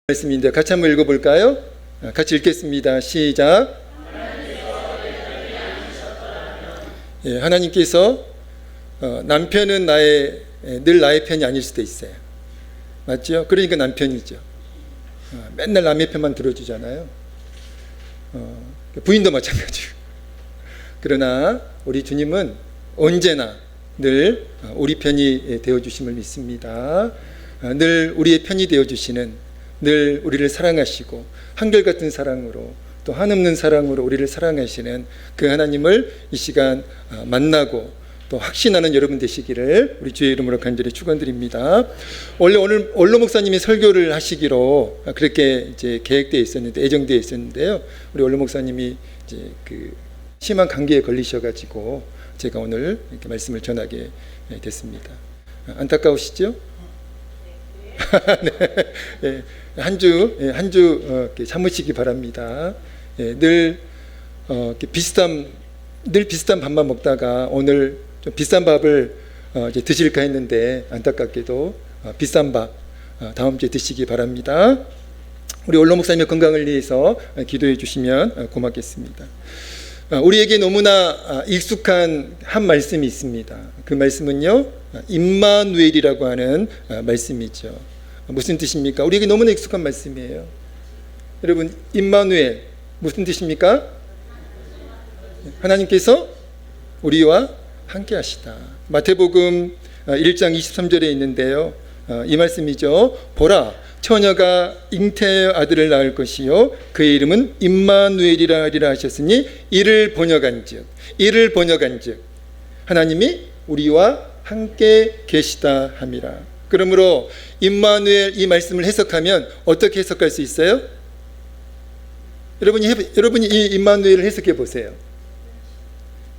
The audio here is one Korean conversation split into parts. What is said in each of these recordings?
말씀인데 같이 한번 읽어볼까요? 같이 읽겠습니다. 시작. 예, 하나님께서 남편은 늘 나의 편이 아닐 수도 있어요. 맞죠? 그러니까 남편이죠. 맨날 남의 편만 들어주잖아요. 부인도 마찬가지고. 그러나 우리 주님은 언제나 늘 우리 편이 되어주심을 믿습니다. 늘 우리의 편이 되어주시는, 늘 우리를 사랑하시고 한결같은 사랑으로 또 한없는 사랑으로 우리를 사랑하시는 그 하나님을 이 시간 만나고 또 확신하는 여러분 되시기를 우리 주의 이름으로 간절히 축원드립니다. 원래 오늘 원로 목사님이 설교를 하시기로 그렇게 이제 계획되어 있었는데, 예정되어 있었는데요. 우리 원로 목사님이 이제 그 심한 감기에 걸리셔가지고 제가 오늘 이렇게 말씀을 전하게 됐습니다. 안타까우시죠? 네. 한 주 참으시기 바랍니다. 늘 비슷한 밥만 먹다가 오늘 좀 비싼 밥을 이제 드실까 했는데 안타깝게도 비싼 밥 다음 주에 드시기 바랍니다. 우리 원로 목사님의 건강을 위해서 기도해 주시면 고맙겠습니다. 우리에게 너무나 익숙한 한 말씀이 있습니다. 그 말씀은요, 임마누엘이라고 하는 말씀이죠. 무슨 뜻입니까? 우리에게 너무나 익숙한 말씀이에요. 여러분, 임마누엘 무슨 뜻입니까? 하나님께서 우리와 함께 하시다. 마태복음 1장 23절에 있는데요, 이 말씀이죠. 보라, 처녀가 잉태의 아들을 낳을 것이요 그의 이름은 임마누엘이라 하리라 하셨으니 이를 번역한즉 하나님이 우리와 함께 계시다 함이라. 그러므로 임마누엘 이 말씀을 해석하면 어떻게 해석할 수 있어요? 여러분이 이 임마누엘을 해석해 보세요.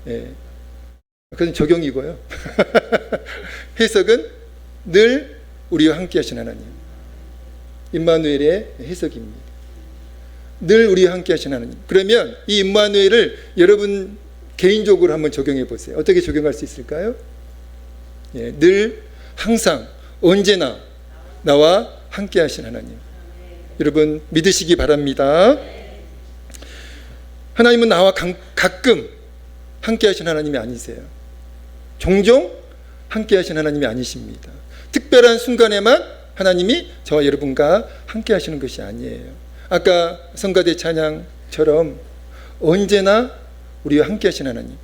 예. 그건 적용이고요. 해석은 늘 우리와 함께 하신 하나님. 임마누엘의 해석입니다. 늘 우리와 함께 하신 하나님. 그러면 이 임마누엘을 여러분 개인적으로 한번 적용해 보세요. 어떻게 적용할 수 있을까요? 예, 늘 항상 언제나 나와 함께 하신 하나님. 여러분 믿으시기 바랍니다. 하나님은 나와 가끔 함께 하신 하나님이 아니세요. 종종 함께 하신 하나님이 아니십니다. 특별한 순간에만 하나님이 저와 여러분과 함께 하시는 것이 아니에요. 아까 성가대 찬양처럼 언제나 우리와 함께 하신 하나님,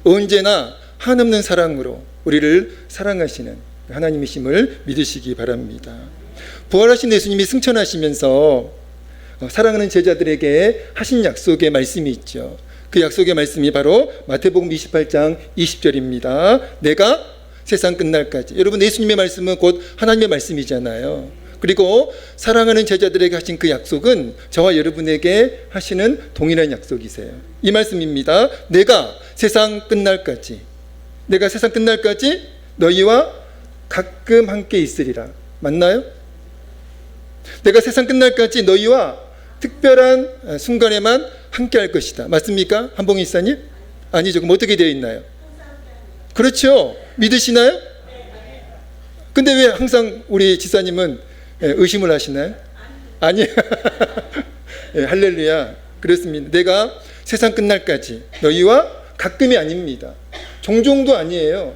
언제나 한없는 사랑으로 우리를 사랑하시는 하나님이심을 믿으시기 바랍니다. 부활하신 예수님이 승천하시면서 사랑하는 제자들에게 하신 약속의 말씀이 있죠. 그 약속의 말씀이 바로 마태복음 28장 20절입니다. 내가 세상 끝날까지. 여러분, 예수님의 말씀은 곧 하나님의 말씀이잖아요. 그리고 사랑하는 제자들에게 하신 그 약속은 저와 여러분에게 하시는 동일한 약속이세요. 이 말씀입니다. 내가 세상 끝날까지 너희와 가끔 함께 있으리라. 맞나요? 내가 세상 끝날까지 너희와 특별한 순간에만 함께 할 것이다. 맞습니까? 한봉희 이사님? 아니죠. 그럼 어떻게 되어 있나요? 그렇죠. 믿으시나요? 근데 왜 항상 우리 지사님은 의심을 하시나요? 아니에요. 할렐루야. 그렇습니다. 내가 세상 끝날까지 너희와 가끔이 아닙니다. 종종도 아니에요.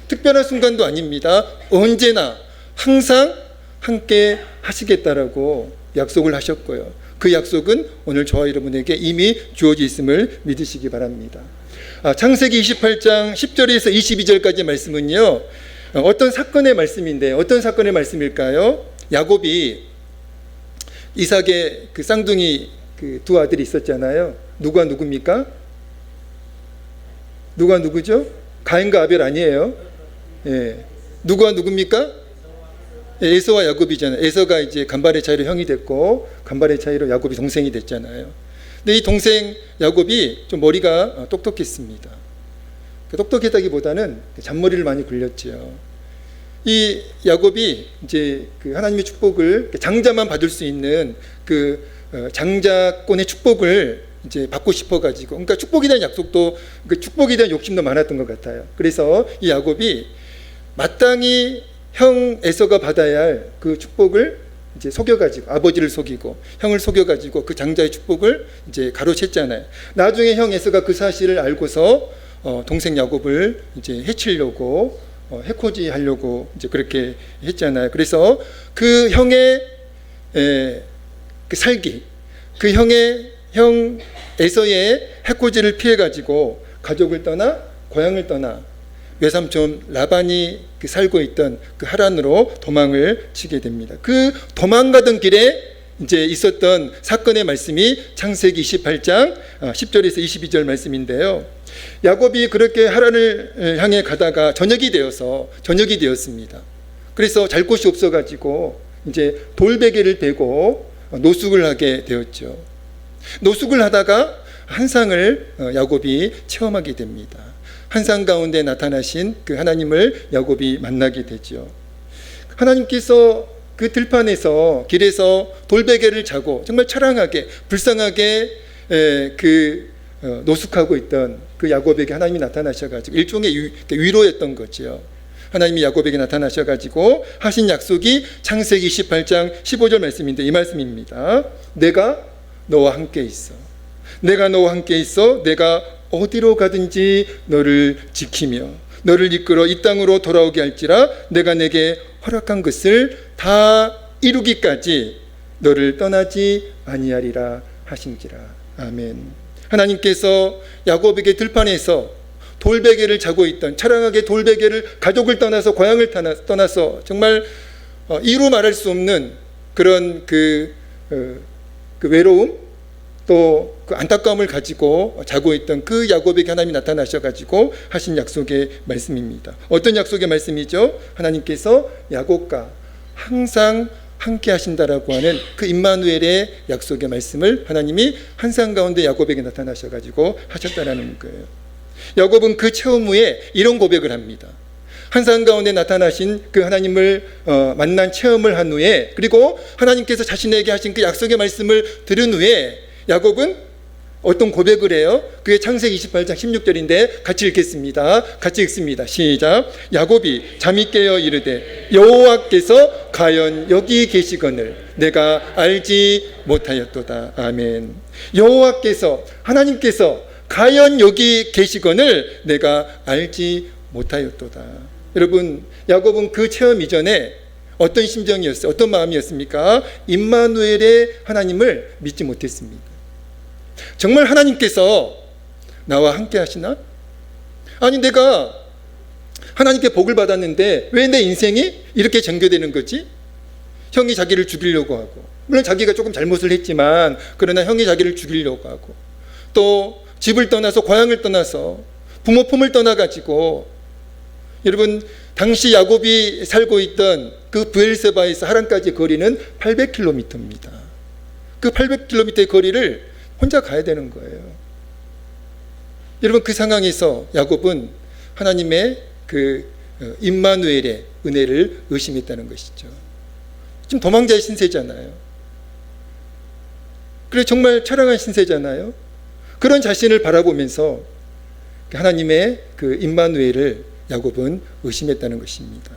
특별한 순간도 아닙니다. 언제나 항상 함께 하시겠다라고 약속을 하셨고요. 그 약속은 오늘 저와 여러분에게 이미 주어져 있음을 믿으시기 바랍니다. 창세기 28장 10절에서 22절까지 말씀은요, 어떤 사건의 말씀인데 어떤 사건의 말씀일까요? 야곱이 이삭의 그 쌍둥이 그 두 아들이 있었잖아요. 누가 누굽니까? 누가 누구죠? 가인과 아벨 아니에요? 예. 누가 누굽니까? 에서와 야곱이잖아요. 에서가 이제 간발의 차이로 형이 됐고 간발의 차이로 야곱이 동생이 됐잖아요. 근데 이 동생 야곱이 좀 머리가 똑똑했습니다. 똑똑했다기보다는 잔머리를 많이 굴렸죠. 이 야곱이 이제 그 하나님의 축복을 장자만 받을 수 있는 그 장자권의 축복을 이제 받고 싶어가지고, 그러니까 축복에 대한 약속도, 그 축복에 대한 욕심도 많았던 것 같아요. 그래서 이 야곱이 마땅히 형 에서가 받아야 할 그 축복을 이제 속여가지고 아버지를 속이고 형을 속여가지고 그 장자의 축복을 이제 가로챘잖아요. 나중에 형 에서가 그 사실을 알고서 동생 야곱을 이제 해치려고 해코지 하려고 이제 그렇게 했잖아요. 그래서 그 형의 그 살기, 그 형 에서의 해코지를 피해가지고 가족을 떠나 고향을 떠나 외삼촌 라반이 살고 있던 그 하란으로 도망을 치게 됩니다. 그 도망가던 길에 이제 있었던 사건의 말씀이 창세기 28장 10절에서 22절 말씀인데요. 야곱이 그렇게 하란을 향해 가다가 저녁이 되었습니다. 그래서 잘 곳이 없어가지고 이제 돌베개를 베고 노숙을 하게 되었죠. 노숙을 하다가 환상을 야곱이 체험하게 됩니다. 환상 가운데 나타나신 그 하나님을 야곱이 만나게 되죠. 하나님께서 그 들판에서 길에서 돌베개를 자고 정말 처량하게 불쌍하게 노숙하고 있던 그 야곱에게 하나님이 나타나셔가지고 일종의 위로였던 거죠. 하나님이 야곱에게 나타나셔가지고 하신 약속이 창세기 28장 15절 말씀인데 이 말씀입니다. 내가 너와 함께 있어. 내가 너와 함께 있어. 내가 어디로 가든지 너를 지키며 너를 이끌어 이 땅으로 돌아오게 할지라 내가 내게 허락한 것을 다 이루기까지 너를 떠나지 아니하리라 하신지라. 아멘. 하나님께서 야곱에게 들판에서 돌베개를 자고 있던 처량하게 돌베개를 가족을 떠나서 고향을 떠나서 정말 이루 말할 수 없는 그런 그 외로움 또 그 안타까움을 가지고 자고 있던 그 야곱에게 하나님이 나타나셔가지고 하신 약속의 말씀입니다. 어떤 약속의 말씀이죠? 하나님께서 야곱과 항상 함께 하신다라고 하는 그 임마누엘의 약속의 말씀을 하나님이 환상 가운데 야곱에게 나타나셔가지고 하셨다라는 거예요. 야곱은 그 체험 후에 이런 고백을 합니다. 환상 가운데 나타나신 그 하나님을 만난 체험을 한 후에 그리고 하나님께서 자신에게 하신 그 약속의 말씀을 들은 후에 야곱은 어떤 고백을 해요? 그게 창세기 28장 16절인데 같이 읽겠습니다. 같이 읽습니다. 시작. 야곱이 잠이 깨어 이르되 여호와께서 과연 여기 계시거늘 내가 알지 못하였도다. 아멘. 여호와께서 하나님께서 과연 여기 계시거늘 내가 알지 못하였도다. 여러분, 야곱은 그 체험 이전에 어떤 심정이었어요? 어떤 마음이었습니까? 임마누엘의 하나님을 믿지 못했습니다. 정말 하나님께서 나와 함께 하시나? 아니 내가 하나님께 복을 받았는데 왜 내 인생이 이렇게 전개되는 거지? 형이 자기를 죽이려고 하고 물론 자기가 조금 잘못을 했지만 그러나 형이 자기를 죽이려고 하고 또 집을 떠나서 고향을 떠나서 부모 품을 떠나가지고 여러분 당시 야곱이 살고 있던 그 브엘세바에서 하란까지 거리는 800km입니다. 그 800km의 거리를 혼자 가야 되는 거예요. 여러분 그 상황에서 야곱은 하나님의 그 임마누엘의 은혜를 의심했다는 것이죠. 지금 도망자의 신세잖아요. 그래 정말 처량한 신세잖아요. 그런 자신을 바라보면서 하나님의 그 임마누엘을 야곱은 의심했다는 것입니다.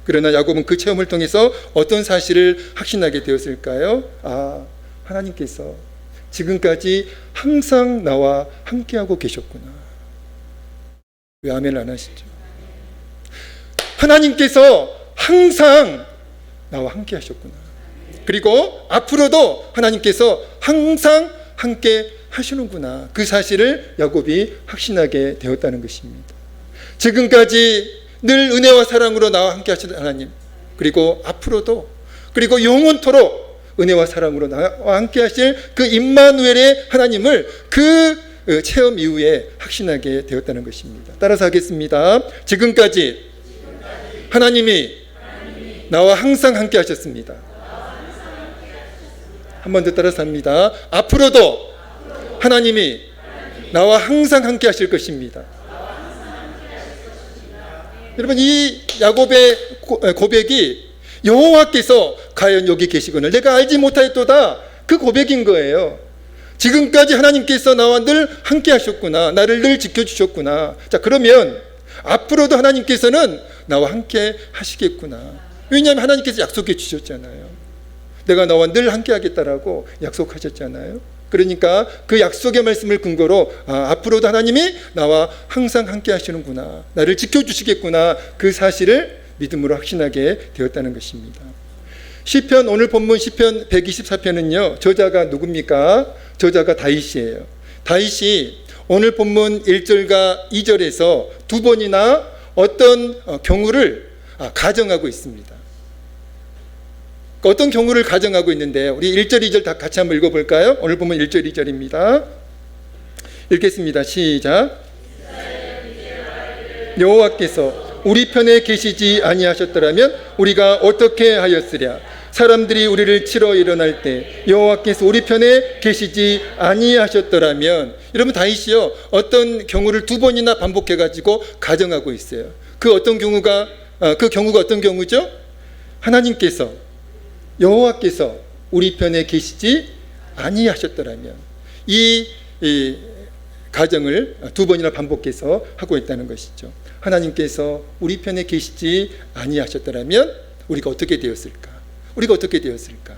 그러나 야곱은 그 체험을 통해서 어떤 사실을 확신하게 되었을까요? 아, 하나님께서 지금까지 항상 나와 함께하고 계셨구나. 왜 아멘을 안 하시죠? 하나님께서 항상 나와 함께 하셨구나. 그리고 앞으로도 하나님께서 항상 함께 하시는구나. 그 사실을 야곱이 확신하게 되었다는 것입니다. 지금까지 늘 은혜와 사랑으로 나와 함께 하시는 하나님, 그리고 앞으로도 그리고 영원토록 은혜와 사랑으로 나와 함께 하실 그 임마누엘의 하나님을 그 체험 이후에 확신하게 되었다는 것입니다. 따라서 하겠습니다. 지금까지 하나님이 나와 항상 함께 하셨습니다. 한 번 더 따라서 합니다. 앞으로도 하나님이 나와 항상 함께 하실 것입니다. 여러분 이 야곱의 고백이 여호와께서 과연 여기 계시거늘 내가 알지 못하였도다 그 고백인 거예요. 지금까지 하나님께서 나와 늘 함께 하셨구나. 나를 늘 지켜주셨구나. 자 그러면 앞으로도 하나님께서는 나와 함께 하시겠구나. 왜냐하면 하나님께서 약속해 주셨잖아요. 내가 너와 늘 함께 하겠다라고 약속하셨잖아요. 그러니까 그 약속의 말씀을 근거로 앞으로도 하나님이 나와 항상 함께 하시는구나, 나를 지켜주시겠구나, 그 사실을 믿음으로 확신하게 되었다는 것입니다. 시편, 오늘 본문 시편 124편은요 저자가 누굽니까? 저자가 다윗이에요. 다윗이 오늘 본문 1절과 2절에서 두 번이나 어떤 경우를 가정하고 있습니다. 어떤 경우를 가정하고 있는데 우리 1절 2절 다 같이 한번 읽어볼까요? 오늘 보면 1절 2절입니다. 읽겠습니다. 시작. 여호와께서 우리 편에 계시지 아니하셨더라면 우리가 어떻게 하였으랴. 사람들이 우리를 치러 일어날 때 여호와께서 우리 편에 계시지 아니하셨더라면. 여러분, 다윗이요 어떤 경우를 두 번이나 반복해가지고 가정하고 있어요. 그 경우가 어떤 경우죠? 하나님께서, 여호와께서 우리 편에 계시지 아니하셨더라면. 이 가정을 두 번이나 반복해서 하고 있다는 것이죠. 하나님께서 우리 편에 계시지 아니하셨더라면 우리가 어떻게 되었을까? 우리가 어떻게 되었을까?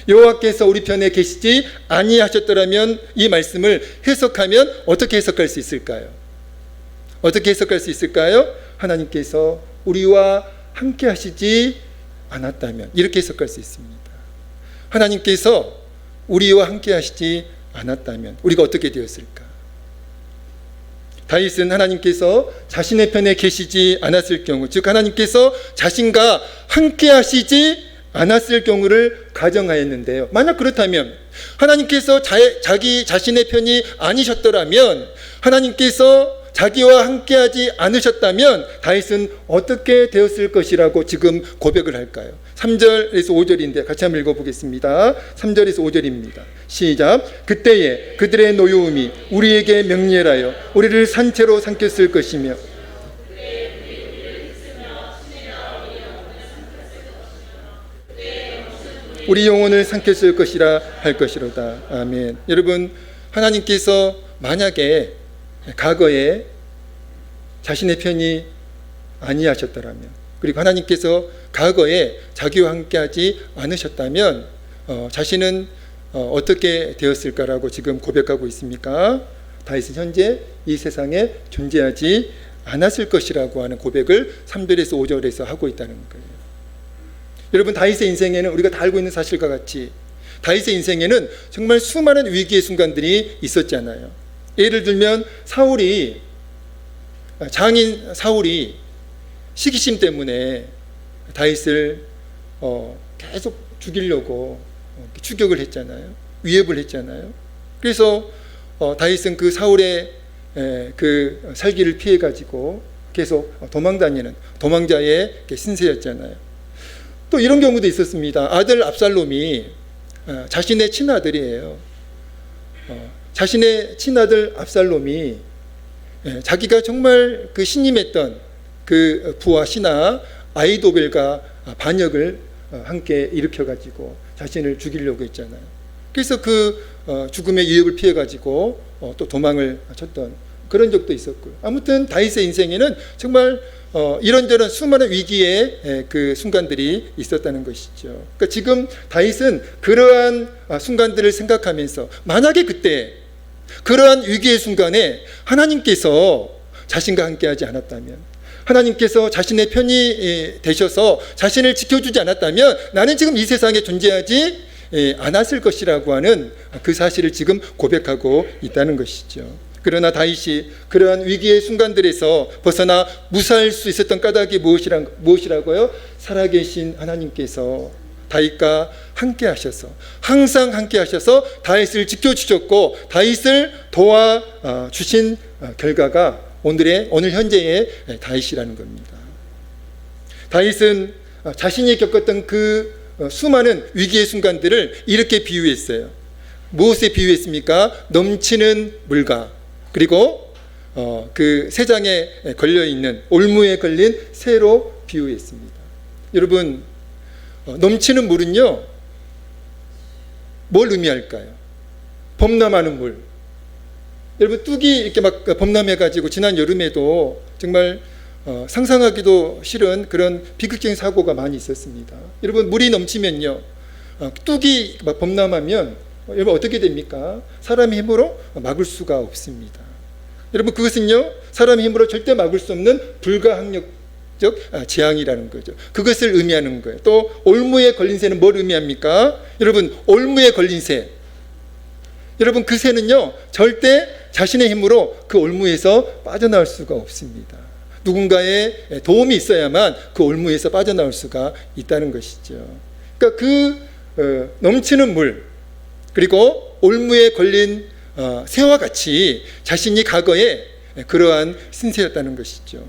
여호와께서 우리 편에 계시지 아니하셨더라면, 이 말씀을 해석하면 어떻게 해석할 수 있을까요? 어떻게 해석할 수 있을까요? 하나님께서 우리와 함께 하시지 않았다면, 이렇게 해석할 수 있습니다. 하나님께서 우리와 함께 하시지 않았다면 우리가 어떻게 되었을까? 다윗은 하나님께서 자신의 편에 계시지 않았을 경우, 즉 하나님께서 자신과 함께 하시지 않았을 경우를 가정하였는데요. 만약 그렇다면, 하나님께서 자기 자신의 편이 아니셨더라면, 하나님께서 자기와 함께하지 않으셨다면 다윗은 어떻게 되었을 것이라고 지금 고백을 할까요? 3절에서 5절인데 같이 한번 읽어보겠습니다. 3절에서 5절입니다. 시작. 그때에 그들의 노여움이 우리에게 명렬하여 우리를 산채로 삼켰을 것이며 우리 영혼을 삼켰을 것이라 할 것이로다. 아멘. 여러분, 하나님께서 만약에 과거에 자신의 편이 아니하셨더라면, 그리고 하나님께서 과거에 자기와 함께하지 않으셨다면 자신은 어떻게 되었을까라고 지금 고백하고 있습니까? 다윗은 현재 이 세상에 존재하지 않았을 것이라고 하는 고백을 3절에서 5절에서 하고 있다는 거예요. 여러분, 다윗의 인생에는 우리가 다 알고 있는 사실과 같이 다윗의 인생에는 정말 수많은 위기의 순간들이 있었잖아요. 예를 들면 장인 사울이 시기심 때문에 다윗을 계속 죽이려고 추격을 했잖아요. 위협을 했잖아요. 그래서 다윗은 그 사울의 그 살기를 피해 가지고 계속 도망다니는 도망자의 신세였잖아요. 또 이런 경우도 있었습니다. 아들 압살롬이 자신의 친아들이에요. 자신의 친아들 압살롬이 자기가 정말 그 신임했던 그 부하 신하 아히도벨과 반역을 함께 일으켜가지고 자신을 죽이려고 했잖아요. 그래서 그 죽음의 위협을 피해가지고 또 도망을 쳤던 그런 적도 있었고요. 아무튼 다윗의 인생에는 정말 이런저런 수많은 위기의 그 순간들이 있었다는 것이죠. 그러니까 지금 다윗은 그러한 순간들을 생각하면서 만약에 그때 그러한 위기의 순간에 하나님께서 자신과 함께하지 않았다면, 하나님께서 자신의 편이 되셔서 자신을 지켜주지 않았다면 나는 지금 이 세상에 존재하지 않았을 것이라고 하는 그 사실을 지금 고백하고 있다는 것이죠. 그러나 다윗이 그러한 위기의 순간들에서 벗어나 무사할 수 있었던 까닭이 무엇이라고요? 살아계신 하나님께서 다윗과 함께 하셔서, 항상 함께 하셔서 다윗을 지켜주셨고 다윗을 도와주신 결과가 오늘 현재의 다윗이라는 겁니다. 다윗은 자신이 겪었던 그 수많은 위기의 순간들을 이렇게 비유했어요. 무엇에 비유했습니까? 넘치는 물과, 그리고 그 세장에 걸려있는, 올무에 걸린 새로 비유했습니다. 여러분, 넘치는 물은요 뭘 의미할까요? 범람하는 물. 여러분, 뚝이 이렇게 막 범람해가지고 지난 여름에도 정말 상상하기도 싫은 그런 비극적인 사고가 많이 있었습니다. 여러분, 물이 넘치면요 뚝이 막 범람하면 여러분 어떻게 됩니까? 사람의 힘으로 막을 수가 없습니다. 여러분 그것은요 사람의 힘으로 절대 막을 수 없는 불가항력적 재앙이라는 거죠. 그것을 의미하는 거예요. 또 올무에 걸린 새는 뭘 의미합니까? 여러분 올무에 걸린 새, 여러분 그 새는요 절대 자신의 힘으로 그 올무에서 빠져나올 수가 없습니다. 누군가의 도움이 있어야만 그 올무에서 빠져나올 수가 있다는 것이죠. 그러니까 그 넘치는 물 그리고 올무에 걸린 새와 같이 자신이 과거에 그러한 신세였다는 것이죠.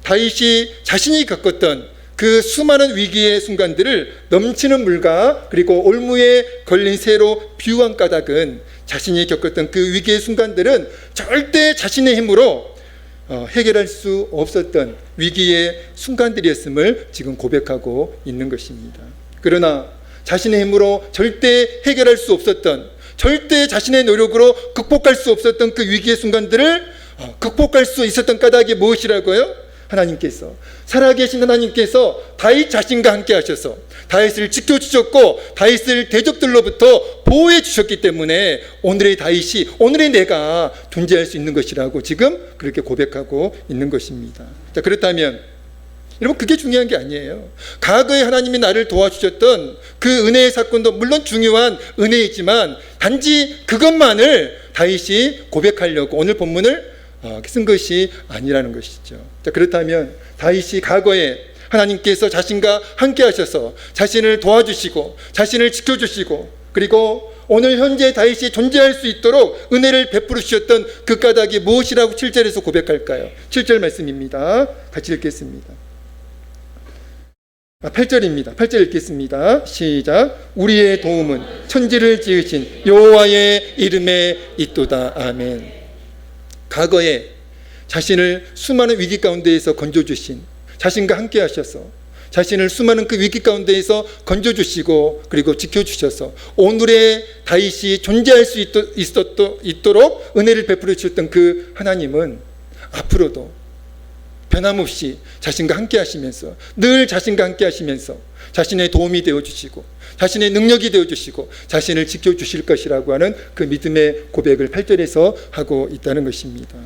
다윗이 자신이 겪었던 그 수많은 위기의 순간들을 넘치는 물과 그리고 올무에 걸린 새로 비유한 까닭은 자신이 겪었던 그 위기의 순간들은 절대 자신의 힘으로 해결할 수 없었던 위기의 순간들이었음을 지금 고백하고 있는 것입니다. 그러나 자신의 힘으로 절대 해결할 수 없었던, 절대 자신의 노력으로 극복할 수 없었던 그 위기의 순간들을 극복할 수 있었던 까닭이 무엇이라고요? 하나님께서, 살아계신 하나님께서 다윗 자신과 함께 하셔서 다윗을 지켜주셨고 다윗을 대적들로부터 보호해 주셨기 때문에 오늘의 다윗이, 오늘의 내가 존재할 수 있는 것이라고 지금 그렇게 고백하고 있는 것입니다. 자, 그렇다면 여러분 그게 중요한 게 아니에요. 과거에 하나님이 나를 도와주셨던 그 은혜의 사건도 물론 중요한 은혜이지만 단지 그것만을 다윗이 고백하려고 오늘 본문을 쓴 것이 아니라는 것이죠. 자, 그렇다면 다윗이 과거에 하나님께서 자신과 함께 하셔서 자신을 도와주시고 자신을 지켜주시고 그리고 오늘 현재 다윗이 존재할 수 있도록 은혜를 베풀어 주셨던 그 까닭이 무엇이라고 7절에서 고백할까요? 7절 말씀입니다. 같이 읽겠습니다. 8절입니다. 8절 읽겠습니다. 시작. 우리의 도움은 천지를 지으신 여호와의 이름에 있도다. 아멘. 과거에 자신을 수많은 위기 가운데에서 건져주신, 자신과 함께 하셔서 자신을 수많은 그 위기 가운데에서 건져주시고 그리고 지켜주셔서 오늘의 다윗이 존재할 수 있도록 은혜를 베풀어 주셨던 그 하나님은 앞으로도 변함없이 자신과 함께 하시면서, 늘 자신과 함께 하시면서 자신의 도움이 되어주시고 자신의 능력이 되어주시고 자신을 지켜주실 것이라고 하는 그 믿음의 고백을 8절에서 하고 있다는 것입니다.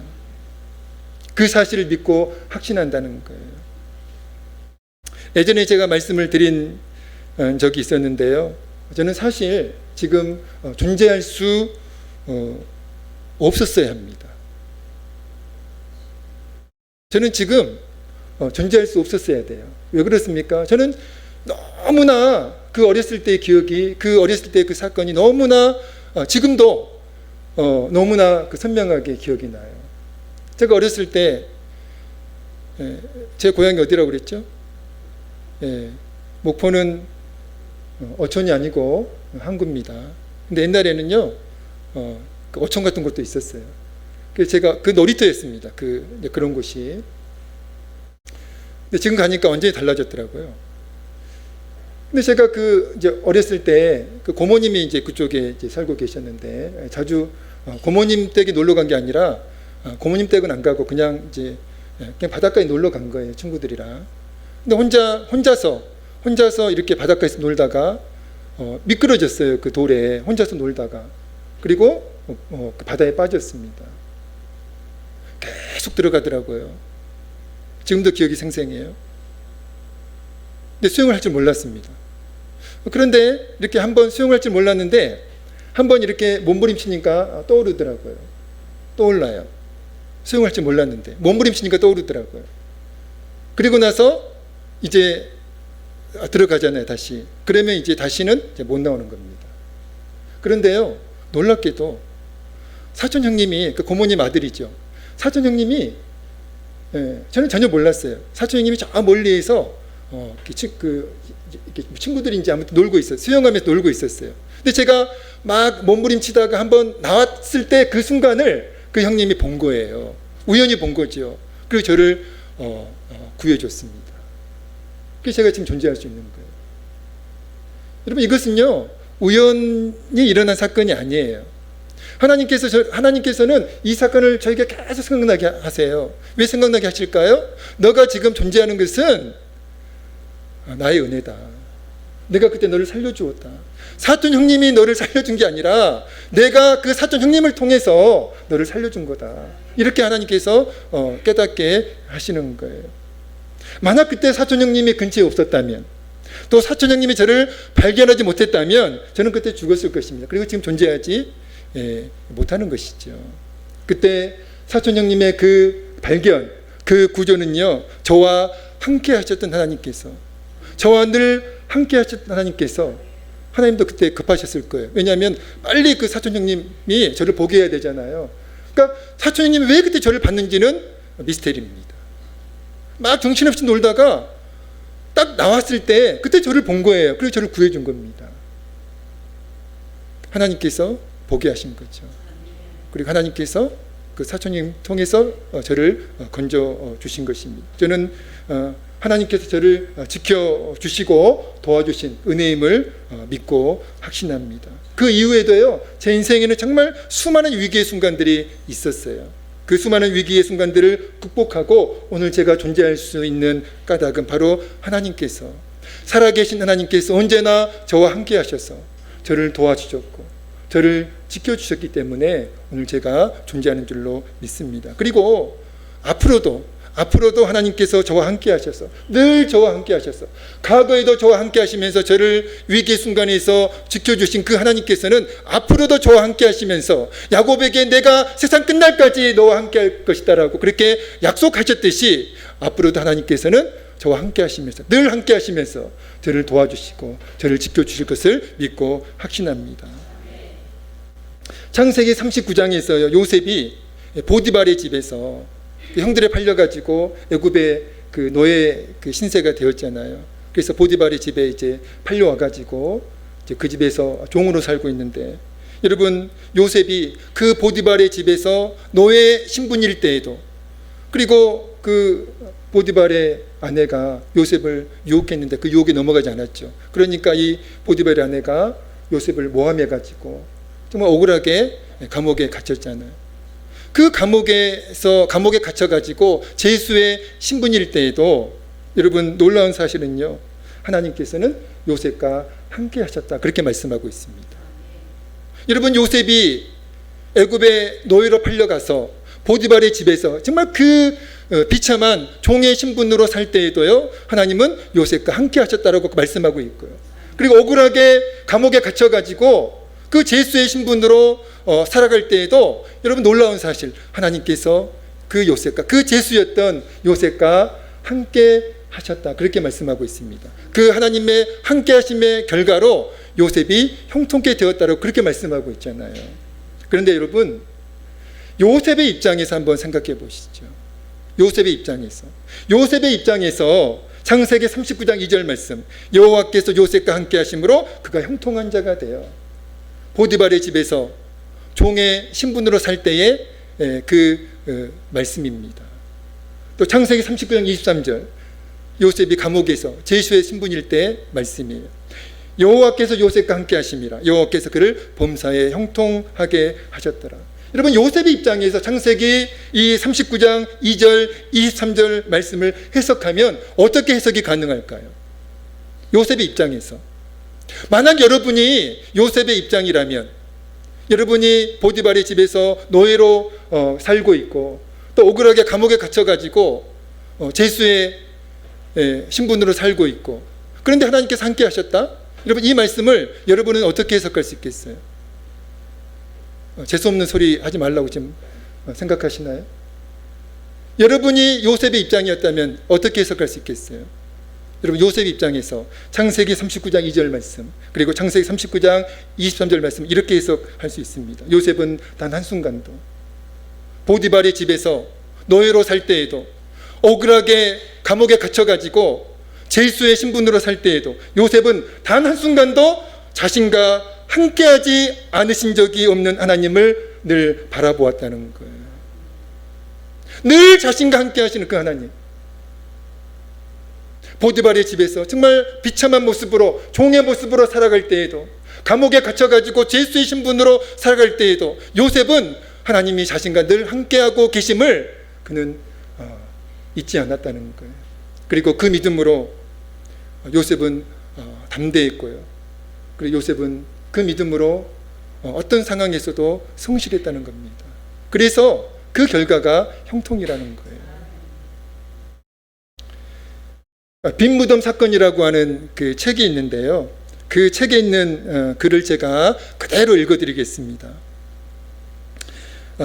그 사실을 믿고 확신한다는 거예요. 예전에 제가 말씀을 드린 적이 있었는데요, 저는 사실 지금 존재할 수 없었어야 합니다. 저는 지금 존재할 수 없었어야 돼요. 왜 그렇습니까? 저는 너무나 그 어렸을 때의 기억이, 그 어렸을 때의 그 사건이 너무나 지금도 너무나 그 선명하게 기억이 나요. 제가 어렸을 때 제 고향이 어디라고 그랬죠? 목포는 어촌이 아니고 항구입니다. 근데 옛날에는요 그 어촌 같은 곳도 있었어요. 그래서 제가 그 놀이터였습니다. 그런 곳이. 근데 지금 가니까 완전히 달라졌더라고요. 근데 제가 이제 어렸을 때 그 고모님이 이제 그쪽에 이제 살고 계셨는데 자주 고모님 댁에 놀러 간 게 아니라 고모님 댁은 안 가고 그냥 이제 그냥 바닷가에 놀러 간 거예요, 친구들이랑. 근데 혼자서 이렇게 바닷가에서 놀다가 미끄러졌어요. 그 돌에 혼자서 놀다가. 그리고 그 바다에 빠졌습니다. 계속 들어가더라고요. 지금도 기억이 생생해요. 근데 수영을 할 줄 몰랐습니다. 그런데 이렇게 한번 수영할 줄 몰랐는데 한번 이렇게 몸부림치니까 떠오르더라고요. 떠올라요. 수영할 줄 몰랐는데 몸부림치니까 떠오르더라고요. 그리고 나서 이제 들어가잖아요, 다시. 그러면 이제 다시는 이제 못 나오는 겁니다. 그런데요, 놀랍게도 사촌 형님이, 그 고모님 아들이죠. 사촌 형님이, 저는 전혀 몰랐어요. 사촌 형님이 저 멀리에서 친구들이 아무튼 놀고 있었어요. 수영하면서 놀고 있었어요. 근데 제가 막 몸부림치다가 한번 나왔을 때 그 순간을 그 형님이 본 거예요. 우연히 본 거죠. 그리고 저를 구해줬습니다. 그래서 제가 지금 존재할 수 있는 거예요. 여러분, 이것은요 우연히 일어난 사건이 아니에요. 하나님께서는 이 사건을 저에게 계속 생각나게 하세요. 왜 생각나게 하실까요? 너가 지금 존재하는 것은 나의 은혜다. 내가 그때 너를 살려주었다. 사촌 형님이 너를 살려준 게 아니라 내가 그 사촌 형님을 통해서 너를 살려준 거다. 이렇게 하나님께서 깨닫게 하시는 거예요. 만약 그때 사촌 형님이 근처에 없었다면, 또 사촌 형님이 저를 발견하지 못했다면 저는 그때 죽었을 것입니다. 그리고 지금 존재하지 못하는 것이죠. 그때 사촌 형님의 그 발견, 그 구조는요, 저와 함께 하셨던 하나님께서, 저와 늘 함께 하셨던 하나님께서, 하나님도 그때 급하셨을 거예요. 왜냐하면 빨리 그 사촌 형님이 저를 보게 해야 되잖아요. 그러니까 사촌 형님이 왜 그때 저를 봤는지는 미스테리입니다. 막 정신없이 놀다가 딱 나왔을 때 그때 저를 본 거예요. 그리고 저를 구해준 겁니다. 하나님께서 보게 하신 거죠. 그리고 하나님께서 그 사촌님 통해서 저를 건져 주신 것입니다. 저는 하나님께서 저를 지켜주시고 도와주신 은혜임을 믿고 확신합니다. 그 이후에도요, 제 인생에는 정말 수많은 위기의 순간들이 있었어요. 그 수많은 위기의 순간들을 극복하고 오늘 제가 존재할 수 있는 까닭은 바로 하나님께서, 살아계신 하나님께서 언제나 저와 함께 하셔서 저를 도와주셨고 저를 지켜주셨기 때문에 오늘 제가 존재하는 줄로 믿습니다. 그리고 앞으로도 하나님께서 저와 함께 하셔서, 늘 저와 함께 하셔서, 과거에도 저와 함께 하시면서 저를 위기의 순간에서 지켜주신 그 하나님께서는 앞으로도 저와 함께 하시면서 야곱에게 내가 세상 끝날까지 너와 함께 할 것이다 라고 그렇게 약속하셨듯이 앞으로도 하나님께서는 저와 함께 하시면서, 늘 함께 하시면서 저를 도와주시고 저를 지켜주실 것을 믿고 확신합니다. 창세기 39장에서요, 요셉이 보디발의 집에서 형들에 팔려가지고 애굽의 그 노예 그 신세가 되었잖아요. 그래서 보디발의 집에 이제 팔려와가지고 이제 그 집에서 종으로 살고 있는데, 여러분, 요셉이 그 보디발의 집에서 노예 신분일 때에도, 그리고 그 보디발의 아내가 요셉을 유혹했는데 그 유혹에 넘어가지 않았죠. 그러니까 이 보디발의 아내가 요셉을 모함해가지고 정말 억울하게 감옥에 갇혔잖아요. 그 감옥에 갇혀가지고 제수의 신분일 때에도 여러분, 놀라운 사실은요, 하나님께서는 요셉과 함께 하셨다, 그렇게 말씀하고 있습니다. 여러분, 요셉이 애굽의 노예로 팔려가서 보디발의 집에서 정말 그 비참한 종의 신분으로 살 때에도요, 하나님은 요셉과 함께 하셨다라고 말씀하고 있고요. 그리고 억울하게 감옥에 갇혀가지고 그 제수의 신분으로 살아갈 때에도 여러분, 놀라운 사실, 하나님께서 그 요셉과, 그 제수였던 요셉과 함께 하셨다, 그렇게 말씀하고 있습니다. 그 하나님의 함께 하심의 결과로 요셉이 형통케 되었다고 그렇게 말씀하고 있잖아요. 그런데 여러분, 요셉의 입장에서 한번 생각해 보시죠. 요셉의 입장에서 창세기 39장 2절 말씀, 여호와께서 요셉과 함께 하심으로 그가 형통한 자가 되어 보디발의 집에서 종의 신분으로 살 때의 그 말씀입니다. 또 창세기 39장 23절, 요셉이 감옥에서 제수의 신분일 때의 말씀이에요. 여호와께서 요셉과 함께 하심이라, 여호와께서 그를 범사에 형통하게 하셨더라. 여러분, 요셉의 입장에서 창세기 이 39장 2절 23절 말씀을 해석하면 어떻게 해석이 가능할까요? 요셉의 입장에서, 만약 여러분이 요셉의 입장이라면, 여러분이 보디발의 집에서 노예로 살고 있고 또 억울하게 감옥에 갇혀가지고 제수의 신분으로 살고 있고, 그런데 하나님께서 함께 하셨다? 여러분, 이 말씀을 여러분은 어떻게 해석할 수 있겠어요? 재수없는 소리 하지 말라고 지금 생각하시나요? 여러분이 요셉의 입장이었다면 어떻게 해석할 수 있겠어요? 여러분, 요셉 입장에서 창세기 39장 2절 말씀, 그리고 창세기 39장 23절 말씀, 이렇게 해석할 수 있습니다. 요셉은 단 한순간도 보디발의 집에서 노예로 살 때에도, 억울하게 감옥에 갇혀가지고 제수의 신분으로 살 때에도 요셉은 단 한순간도 자신과 함께하지 않으신 적이 없는 하나님을 늘 바라보았다는 거예요. 늘 자신과 함께 하시는 그 하나님, 보디발의 집에서 정말 비참한 모습으로, 종의 모습으로 살아갈 때에도, 감옥에 갇혀가지고 제수의 신분으로 살아갈 때에도 요셉은 하나님이 자신과 늘 함께하고 계심을 그는 잊지 않았다는 거예요. 그리고 그 믿음으로 요셉은 담대했고요. 그리고 요셉은 그 믿음으로 어떤 상황에서도 성실했다는 겁니다. 그래서 그 결과가 형통이라는 거예요. 빈 무덤 사건이라고 하는 그 책이 있는데요. 그 책에 있는 글을 제가 그대로 읽어드리겠습니다.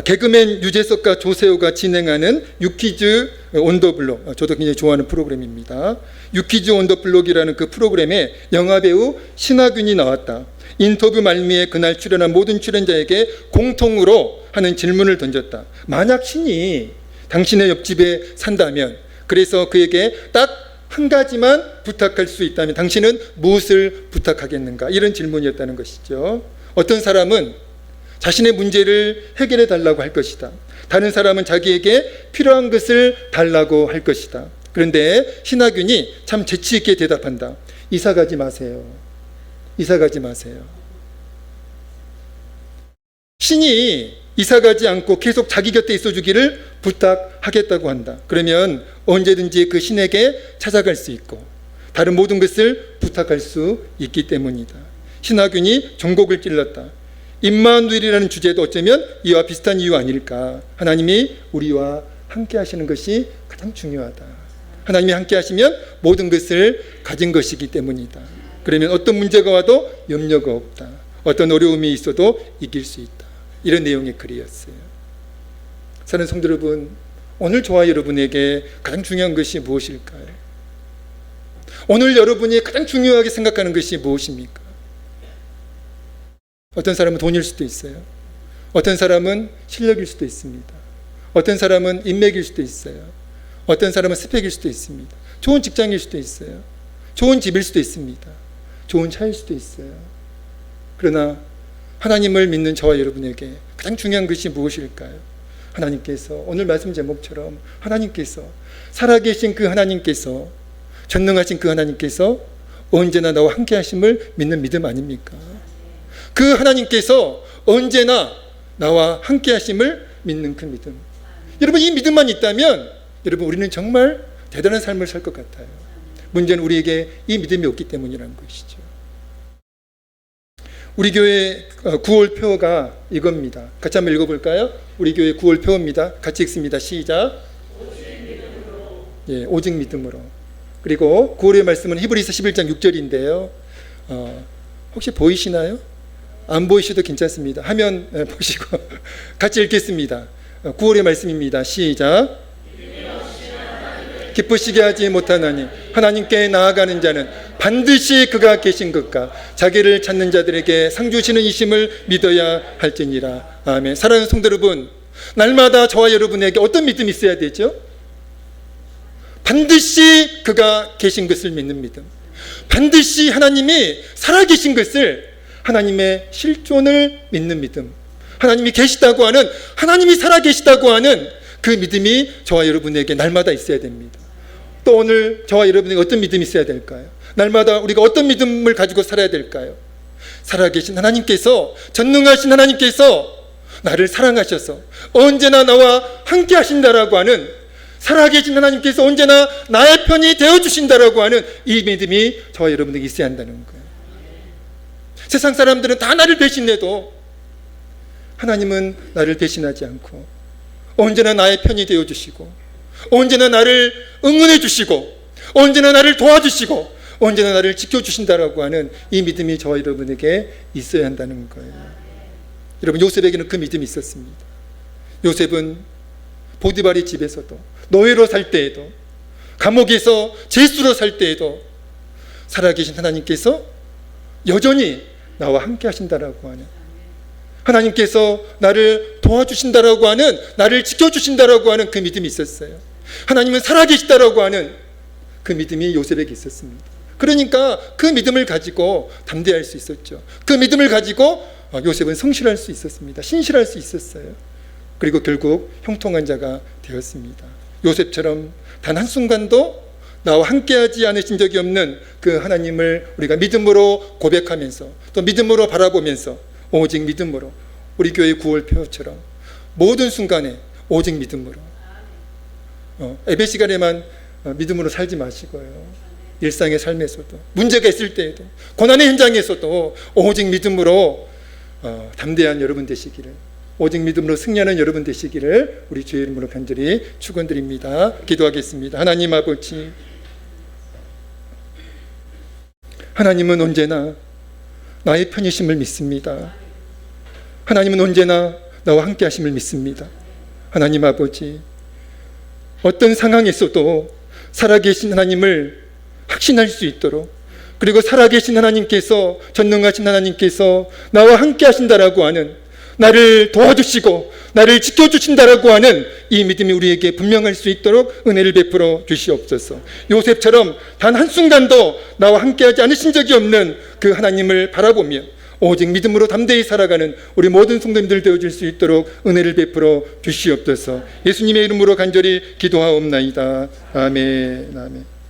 개그맨 유재석과 조세호가 진행하는 유퀴즈 온 더 블록, 저도 굉장히 좋아하는 프로그램입니다. 유퀴즈 온 더 블록이라는 그 프로그램에 영화배우 신하균이 나왔다. 인터뷰 말미에 그날 출연한 모든 출연자에게 공통으로 하는 질문을 던졌다. 만약 신이 당신의 옆집에 산다면, 그래서 그에게 딱 한 가지만 부탁할 수 있다면 당신은 무엇을 부탁하겠는가? 이런 질문이었다는 것이죠. 어떤 사람은 자신의 문제를 해결해 달라고 할 것이다. 다른 사람은 자기에게 필요한 것을 달라고 할 것이다. 그런데 신하균이 참 재치 있게 대답한다. 이사 가지 마세요. 이사 가지 마세요. 신이 이사 가지 않고 계속 자기 곁에 있어 주기를 부탁하겠다고 한다. 그러면 언제든지 그 신에게 찾아갈 수 있고 다른 모든 것을 부탁할 수 있기 때문이다. 신하균이 종곡을 찔렀다. 임마누엘이라는 주제도 어쩌면 이와 비슷한 이유 아닐까. 하나님이 우리와 함께 하시는 것이 가장 중요하다. 하나님이 함께 하시면 모든 것을 가진 것이기 때문이다. 그러면 어떤 문제가 와도 염려가 없다. 어떤 어려움이 있어도 이길 수 있다. 이런 내용의 글이었어요. 사랑하는 성도 여러분, 오늘 저와 여러분에게 가장 중요한 것이 무엇일까요? 오늘 여러분이 가장 중요하게 생각하는 것이 무엇입니까? 어떤 사람은 돈일 수도 있어요. 어떤 사람은 실력일 수도 있습니다. 어떤 사람은 인맥일 수도 있어요. 어떤 사람은 스펙일 수도 있습니다. 좋은 직장일 수도 있어요. 좋은 집일 수도 있습니다. 좋은 차일 수도 있어요. 그러나 하나님을 믿는 저와 여러분에게 가장 중요한 것이 무엇일까요? 하나님께서 오늘 말씀 제목처럼 하나님께서 살아계신 그 하나님께서 전능하신 그 하나님께서 언제나 나와 함께 하심을 믿는 믿음 아닙니까? 그 하나님께서 언제나 나와 함께 하심을 믿는 그 믿음. 여러분, 이 믿음만 있다면 여러분 우리는 정말 대단한 삶을 살 것 같아요. 문제는 우리에게 이 믿음이 없기 때문이라는 것이죠. 우리 교회 9월 표가 이겁니다. 같이 한번 읽어볼까요? 우리 교회 9월 표입니다. 같이 읽습니다. 시작. 예, 오직 믿음으로. 그리고 9월의 말씀은 히브리서 11장 6절인데요. 혹시 보이시나요? 안 보이셔도 괜찮습니다. 화면 보시고 같이 읽겠습니다. 9월의 말씀입니다. 시작. 기쁘시게 하지 못하나니 하나님께 나아가는 자는 반드시 그가 계신 것과 자기를 찾는 자들에게 상 주시는 이심을 믿어야 할지니라. 아멘. 사랑하는 성도 여러분, 날마다 저와 여러분에게 어떤 믿음이 있어야 되죠? 반드시 그가 계신 것을 믿는 믿음. 반드시 하나님이 살아계신 것을, 하나님의 실존을 믿는 믿음. 하나님이 계시다고 하는, 하나님이 살아계시다고 하는 그 믿음이 저와 여러분에게 날마다 있어야 됩니다. 또 오늘 저와 여러분에게 어떤 믿음이 있어야 될까요? 날마다 우리가 어떤 믿음을 가지고 살아야 될까요? 살아계신 하나님께서, 전능하신 하나님께서 나를 사랑하셔서 언제나 나와 함께 하신다라고 하는, 살아계신 하나님께서 언제나 나의 편이 되어주신다라고 하는 이 믿음이 저와 여러분에게 있어야 한다는 거예요. 세상 사람들은 다 나를 배신해도 하나님은 나를 배신하지 않고 언제나 나의 편이 되어주시고 언제나 나를 응원해 주시고 언제나 나를 도와주시고 언제나 나를 지켜주신다라고 하는 이 믿음이 저와 여러분에게 있어야 한다는 거예요. 여러분, 요셉에게는 그 믿음이 있었습니다. 요셉은 보디발의 집에서도, 노예로 살 때에도, 감옥에서 죄수로 살 때에도 살아계신 하나님께서 여전히 나와 함께 하신다라고 하는, 하나님께서 나를 도와주신다라고 하는, 나를 지켜주신다라고 하는 그 믿음이 있었어요. 하나님은 살아계시다라고 하는 그 믿음이 요셉에게 있었습니다. 그러니까 그 믿음을 가지고 담대할 수 있었죠. 그 믿음을 가지고 요셉은 성실할 수 있었습니다. 신실할 수 있었어요. 그리고 결국 형통한 자가 되었습니다. 요셉처럼 단 한순간도 나와 함께하지 않으신 적이 없는 그 하나님을 우리가 믿음으로 고백하면서 또 믿음으로 바라보면서 오직 믿음으로, 우리 교회 9월표처럼 모든 순간에 오직 믿음으로, 예배 시간에만 믿음으로 살지 마시고요. 일상의 삶에서도, 문제가 있을 때에도, 고난의 현장에서도 오직 믿음으로 담대한 여러분 되시기를, 오직 믿음으로 승리하는 여러분 되시기를 우리 주의 이름으로 간절히 축원드립니다. 기도하겠습니다. 하나님 아버지, 하나님은 언제나 나의 편이심을 믿습니다. 하나님은 언제나 나와 함께 하심을 믿습니다. 하나님 아버지, 어떤 상황에서도 살아계신 하나님을 확신할 수 있도록, 그리고 살아계신 하나님께서, 전능하신 하나님께서 나와 함께 하신다라고 하는, 나를 도와주시고 나를 지켜주신다라고 하는 이 믿음이 우리에게 분명할 수 있도록 은혜를 베풀어 주시옵소서. 요셉처럼 단 한순간도 나와 함께하지 않으신 적이 없는 그 하나님을 바라보며 오직 믿음으로 담대히 살아가는 우리 모든 성도님들 되어줄 수 있도록 은혜를 베풀어 주시옵소서. 예수님의 이름으로 간절히 기도하옵나이다. 아멘. 아멘.